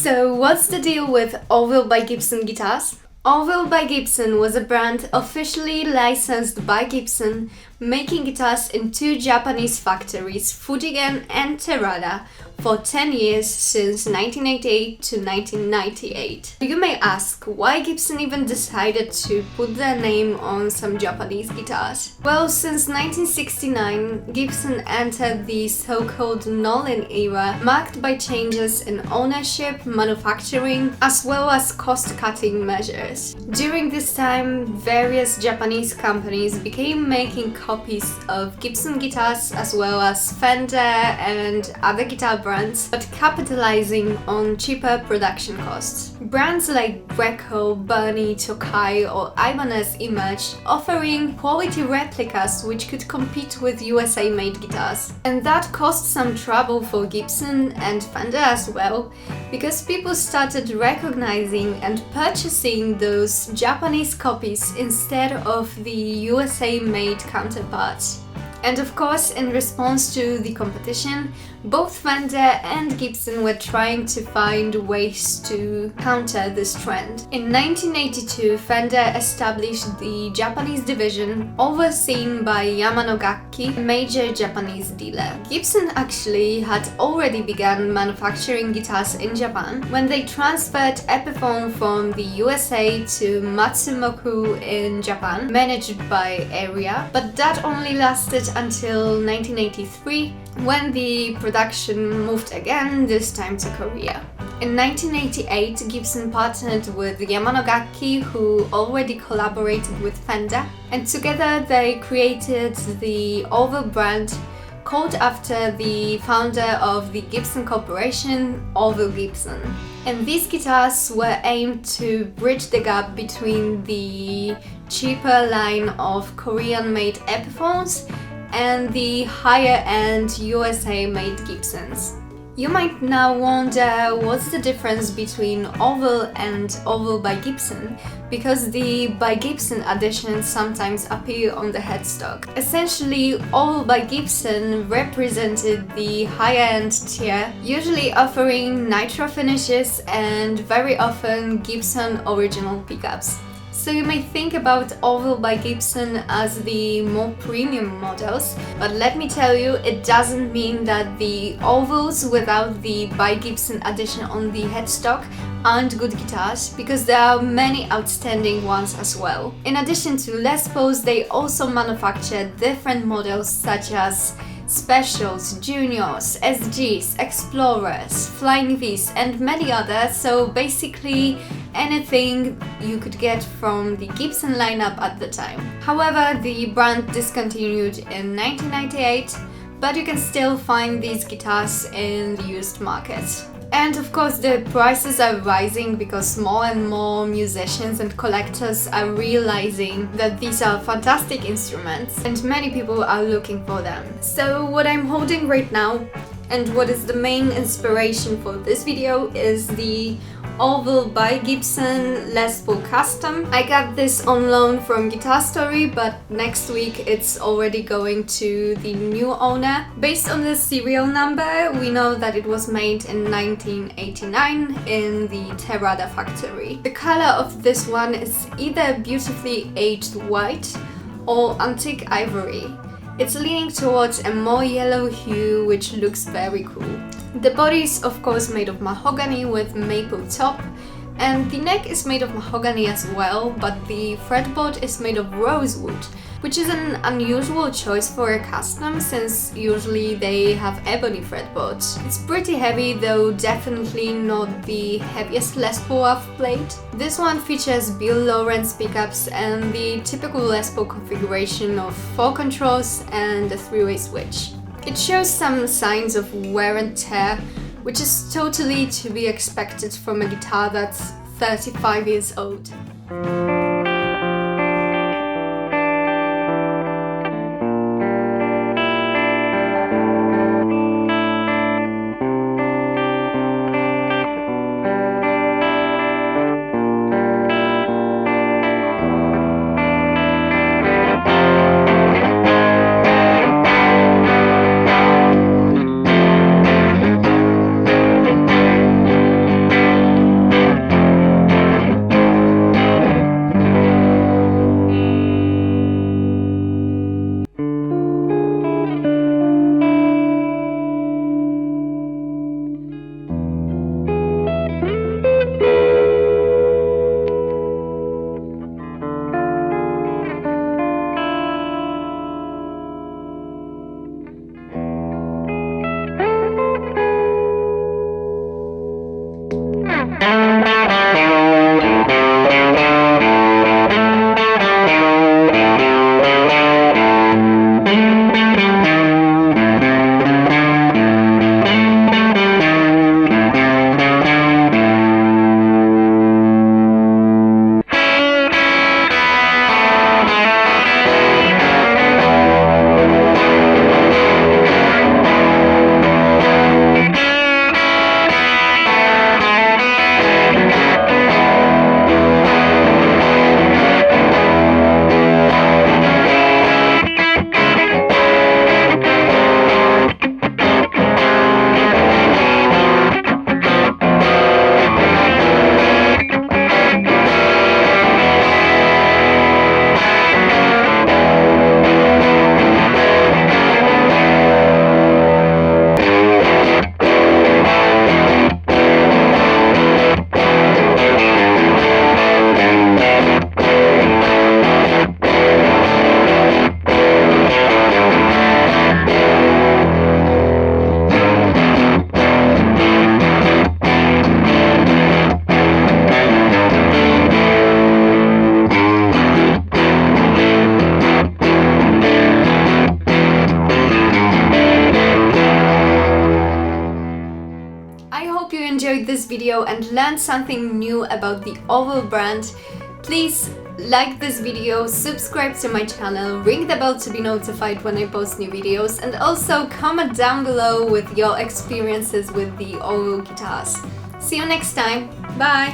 So what's the deal with Orville by Gibson guitars? Orville by Gibson was a brand officially licensed by Gibson, making guitars in two Japanese factories, Fujigen and Terada, for 10 years since 1988 to 1998. You may ask, why Gibson even decided to put their name on some Japanese guitars? Well, since 1969, Gibson entered the so-called Nolan era, marked by changes in ownership, manufacturing, as well as cost-cutting measures. During this time, various Japanese companies began making copies of Gibson guitars as well as Fender and other guitar brands, but capitalizing on cheaper production costs. Brands like Greco, Bernie, Tokai or Ibanez emerged, offering quality replicas which could compete with USA-made guitars. And that caused some trouble for Gibson and Fender as well, because people started recognizing and purchasing those Japanese copies instead of the USA-made counterparts. And of course, in response to the competition, both Fender and Gibson were trying to find ways to counter this trend. In 1982, Fender established the Japanese division, overseen by Yamanogaki, a major Japanese dealer. Gibson actually had already begun manufacturing guitars in Japan when they transferred Epiphone from the USA to Matsumoku in Japan, managed by Area, but that only lasted until 1983, when the production moved again, this time to Korea. In 1988, Gibson partnered with Yamanogaki, who already collaborated with Fender, and together they created the Orville brand, called after the founder of the Gibson Corporation, Orville Gibson. And these guitars were aimed to bridge the gap between the cheaper line of Korean-made Epiphones and the higher-end USA-made Gibsons. You might now wonder what's the difference between Orville and Orville by Gibson, because the by Gibson additions sometimes appear on the headstock. Essentially, Orville by Gibson represented the higher-end tier, usually offering nitro finishes and very often Gibson original pickups. So you may think about Orville by Gibson as the more premium models, but let me tell you, it doesn't mean that the Orvilles without the by Gibson addition on the headstock aren't good guitars, because there are many outstanding ones as well. In addition to Les Pauls, they also manufacture different models such as Specials, Juniors, SGs, Explorers, Flying Vs and many others, so basically anything you could get from the Gibson lineup at the time. However, the brand discontinued in 1998, but you can still find these guitars in the used market. And of course, the prices are rising because more and more musicians and collectors are realizing that these are fantastic instruments and many people are looking for them. So what I'm holding right now, and what is the main inspiration for this video, is the Orville by Gibson Les Paul Custom. I got this on loan from Guitar Story, but next week it's already going to the new owner. Based on the serial number, we know that it was made in 1989 in the Terada factory. The color of this one is either beautifully aged white or antique ivory. It's leaning towards a more yellow hue, which looks very cool. The body is of course made of mahogany with maple top, and the neck is made of mahogany as well, but the fretboard is made of rosewood, which is an unusual choice for a custom since usually they have ebony fretboards. It's pretty heavy, though definitely not the heaviest Les Paul I've played. This one features Bill Lawrence pickups and the typical Les Paul configuration of 4 controls and a 3-way switch. It shows some signs of wear and tear, which is totally to be expected from a guitar that's 35 years old. video and learned something new about the Orville brand, please like this video, subscribe to my channel, ring the bell to be notified when I post new videos, and also comment down below with your experiences with the Orville guitars. See you next time, bye!